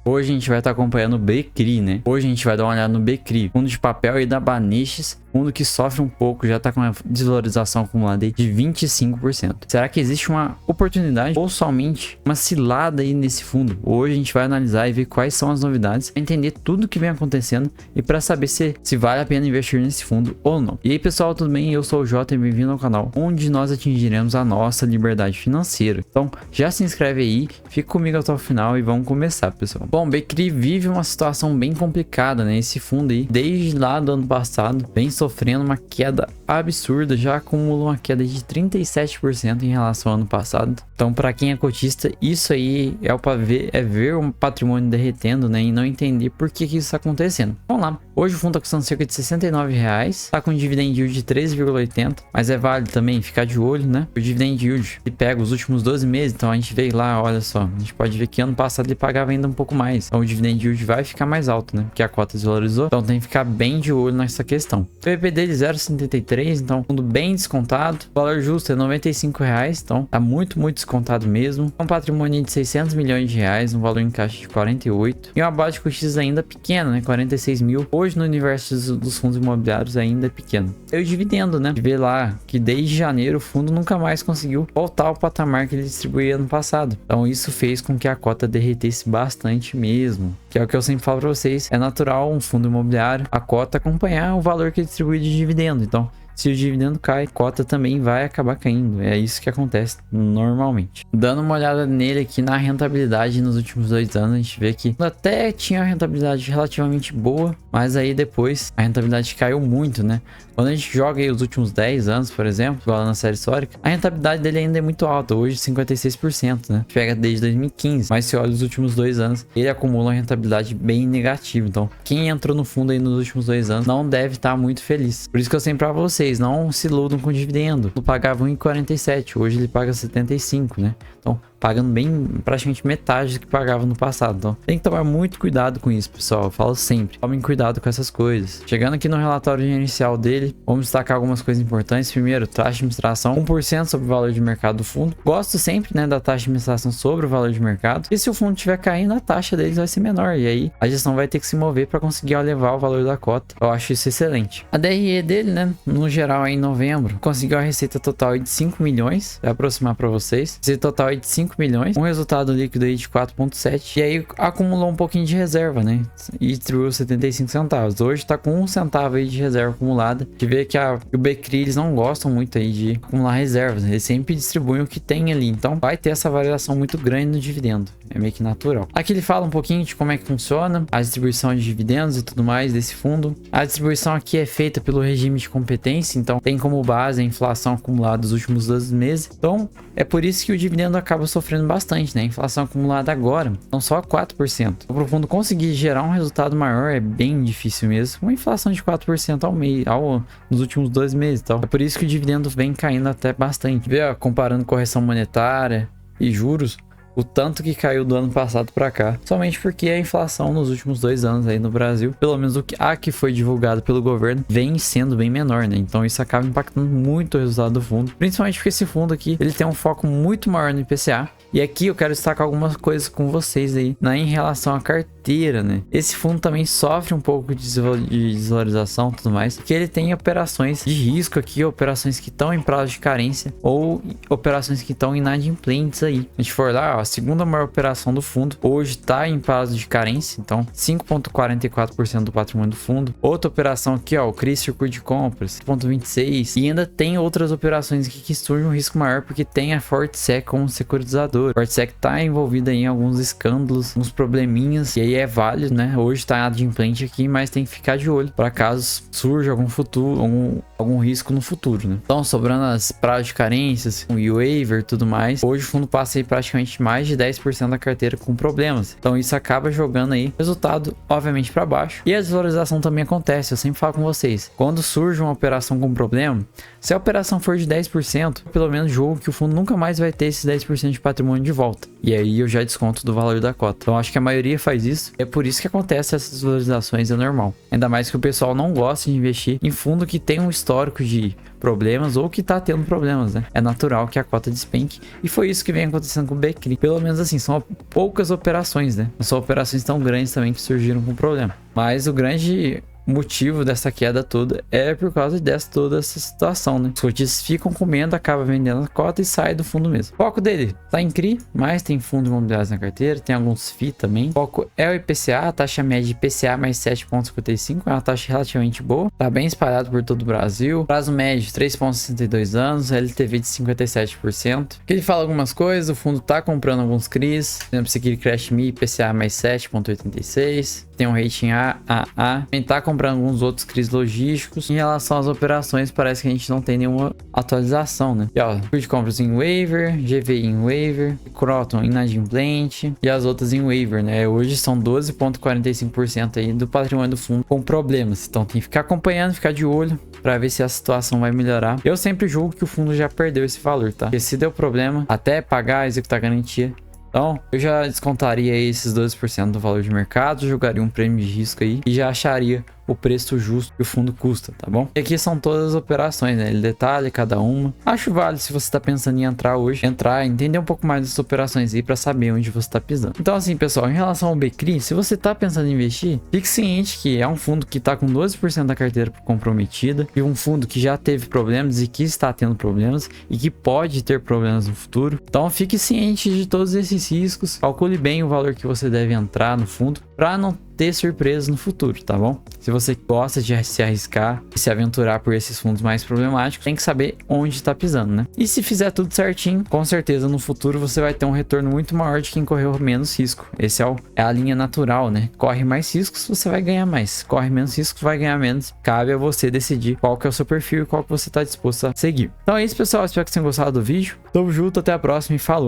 Hoje a gente vai estar acompanhando o BCRI, né? Hoje a gente vai dar uma olhada no BCRI, fundo de papel aí da Banestes, fundo que sofre um pouco, já tá com uma desvalorização acumulada aí de 25%. Será que existe uma oportunidade ou somente uma cilada aí nesse fundo? Hoje a gente vai analisar e ver quais são as novidades, pra entender tudo que vem acontecendo e para saber se vale a pena investir nesse fundo ou não. E aí pessoal, tudo bem? Eu sou o Jota e bem-vindo ao canal onde nós atingiremos a nossa liberdade financeira. Então já se inscreve aí, fica comigo até o final e vamos começar, pessoal. Bom, o BCRI vive uma situação bem complicada, né? Esse fundo aí, desde lá do ano passado, vem sofrendo uma queda absurda, já acumula uma queda de 37% em relação ao ano passado. Então, para quem é cotista, isso aí é ver um patrimônio derretendo, né? E não entender por que isso está acontecendo. Vamos lá. Hoje o fundo está custando cerca de R$ 69,00, está com um dividend yield de 13,80, mas é válido também ficar de olho, né? O dividend yield, ele pega os últimos 12 meses, então a gente vê lá, olha só, a gente pode ver que ano passado ele pagava ainda um pouco mais. Então o dividend yield vai ficar mais alto, né? Porque a cota desvalorizou, então tem que ficar bem de olho nessa questão. O PVP dele 0,73, então fundo bem descontado. O valor justo é R$ 95,00, então tá muito descontado mesmo. Um patrimônio de R$ 600 milhões, um valor em caixa de 48 e uma base de custos ainda pequena, né? 46 mil. Hoje no universo dos fundos imobiliários ainda é pequeno. E o dividendo, né? Vê lá que desde janeiro o fundo nunca mais conseguiu voltar ao patamar que ele distribuía ano passado. Então isso fez com que a cota derretesse bastante mesmo. Que é o que eu sempre falo para vocês, é natural um fundo imobiliário a cota acompanhar o valor que ele distribui de dividendo. Então se o dividendo cai, a cota também vai acabar caindo. É isso que acontece normalmente. Dando uma olhada nele aqui na rentabilidade nos últimos 2 anos, a gente vê que até tinha uma rentabilidade relativamente boa, mas aí depois a rentabilidade caiu muito, né? Quando a gente joga aí os últimos 10 anos, por exemplo, igual na série histórica, a rentabilidade dele ainda é muito alta, hoje 56%, né? Pega desde 2015, mas se olha os últimos 2 anos, ele acumula uma rentabilidade bem negativa. Então, quem entrou no fundo aí nos últimos 2 anos não deve estar muito feliz. Por isso que eu sempre falo pra vocês, não se iludam com dividendo. Ele pagava 1,47, hoje ele paga 75, né? Então, pagando bem praticamente metade do que pagava no passado. Então, tem que tomar muito cuidado com isso, pessoal. Eu falo sempre, tomem cuidado com essas coisas. Chegando aqui no relatório inicial dele, vamos destacar algumas coisas importantes. Primeiro, taxa de administração, 1% sobre o valor de mercado do fundo. Gosto sempre, né, da taxa de administração sobre o valor de mercado. E se o fundo estiver caindo, a taxa deles vai ser menor. E aí, a gestão vai ter que se mover para conseguir elevar o valor da cota. Eu acho isso excelente. A DRE dele, né, no geral, em novembro, conseguiu a receita total de 5 milhões. Vai aproximar para vocês. Receita total de 5 milhões, um resultado líquido aí de 4,7, e aí acumulou um pouquinho de reserva, né? E distribuiu 75 centavos. Hoje tá com 1 centavo aí de reserva acumulada. De ver que o BCRI, eles não gostam muito aí de acumular reservas, eles sempre distribuem o que tem ali, então vai ter essa variação muito grande no dividendo, é meio que natural. Aqui ele fala um pouquinho de como é que funciona a distribuição de dividendos e tudo mais desse fundo. A distribuição aqui é feita pelo regime de competência, então tem como base a inflação acumulada dos últimos 12 meses, então é por isso que o dividendo acaba sofrendo bastante, né? A inflação acumulada agora, então só 4%. Para o fundo conseguir gerar um resultado maior é bem difícil mesmo. Uma inflação de 4% ao mês, nos últimos 2 meses, então. É por isso que o dividendo vem caindo até bastante. Vê, ó, comparando correção monetária e juros, o tanto que caiu do ano passado para cá, somente porque a inflação nos últimos 2 anos aí no Brasil, pelo menos a que foi divulgado pelo governo, vem sendo bem menor, né? Então isso acaba impactando muito o resultado do fundo, principalmente porque esse fundo aqui, ele tem um foco muito maior no IPCA. E aqui eu quero destacar algumas coisas com vocês aí, né, em relação à carteira, né? Esse fundo também sofre um pouco de desvalorização e tudo mais, porque ele tem operações de risco aqui, operações que estão em prazo de carência ou operações que estão inadimplentes aí. A gente for lá, ó, a segunda maior operação do fundo hoje está em prazo de carência, então 5,44% do patrimônio do fundo. Outra operação aqui, ó, o CRI Circuito de Compras, 0,26%. E ainda tem outras operações aqui que surgem um risco maior, porque tem a Fortesec como securitizador. A Fortesec tá envolvida em alguns escândalos, uns probleminhas, e aí é válido, né? Hoje tá adimplente aqui, mas tem que ficar de olho para caso surja algum futuro, algum risco no futuro, né? Então, sobrando as prazos de carências, o waiver e tudo mais, hoje o fundo passa aí praticamente mais de 10% da carteira com problemas. Então isso acaba jogando aí resultado, obviamente, para baixo. E a desvalorização também acontece, eu sempre falo com vocês. Quando surge uma operação com problema, se a operação for de 10%, pelo menos julgo que o fundo nunca mais vai ter esses 10% de patrimônio de volta. E aí eu já desconto do valor da cota. Então acho que a maioria faz isso. É por isso que acontece essas desvalorizações, é normal. Ainda mais que o pessoal não gosta de investir em fundo que tem histórico de problemas ou que tá tendo problemas, né? É natural que a cota despenque e foi isso que vem acontecendo com o BCRI. Pelo menos assim, são poucas operações, né? Não são operações tão grandes também que surgiram com problema. Mas o grande motivo dessa queda toda é por causa toda essa situação, né? Os cotistas ficam comendo, acaba vendendo a cota e sai do fundo mesmo. O foco dele tá em CRI, mas tem fundos imobiliários na carteira, tem alguns FI também. O foco é o IPCA, a taxa média de IPCA mais 7,55, é uma taxa relativamente boa, tá bem espalhado por todo o Brasil. Prazo médio 3,62 anos, LTV de 57%. Aqui ele fala algumas coisas, o fundo tá comprando alguns CRIs, por exemplo, esse aqui Crash Me, IPCA mais 7,86. Tem um rating AAA. Também tá comprando alguns outros CRIs logísticos. Em relação às operações, parece que a gente não tem nenhuma atualização, né? E ó, de compras em waiver, GVI em waiver, Croton inadimplente e as outras em waiver, né? Hoje são 12,45% aí do patrimônio do fundo com problemas. Então tem que ficar acompanhando, ficar de olho para ver se a situação vai melhorar. Eu sempre julgo que o fundo já perdeu esse valor, tá? Porque se deu problema, até pagar, executar a garantia, então, eu já descontaria aí esses 12% do valor de mercado, jogaria um prêmio de risco aí e já acharia o preço justo que o fundo custa, tá bom? E aqui são todas as operações, né? Ele detalha cada uma. Acho válido se você tá pensando em entrar hoje, entender um pouco mais dessas operações aí para saber onde você tá pisando. Então assim, pessoal, em relação ao BCRI, se você tá pensando em investir, fique ciente que é um fundo que tá com 12% da carteira comprometida e um fundo que já teve problemas e que está tendo problemas e que pode ter problemas no futuro. Então fique ciente de todos esses riscos, calcule bem o valor que você deve entrar no fundo para não ter surpresas no futuro, tá bom? Se você gosta de se arriscar e se aventurar por esses fundos mais problemáticos, tem que saber onde tá pisando, né? E se fizer tudo certinho, com certeza no futuro você vai ter um retorno muito maior de quem correu menos risco. Esse é a linha natural, né? Corre mais riscos, você vai ganhar mais. Corre menos riscos, vai ganhar menos. Cabe a você decidir qual que é o seu perfil e qual que você tá disposto a seguir. Então é isso, pessoal. Espero que vocês tenham gostado do vídeo. Tamo junto, até a próxima e falou!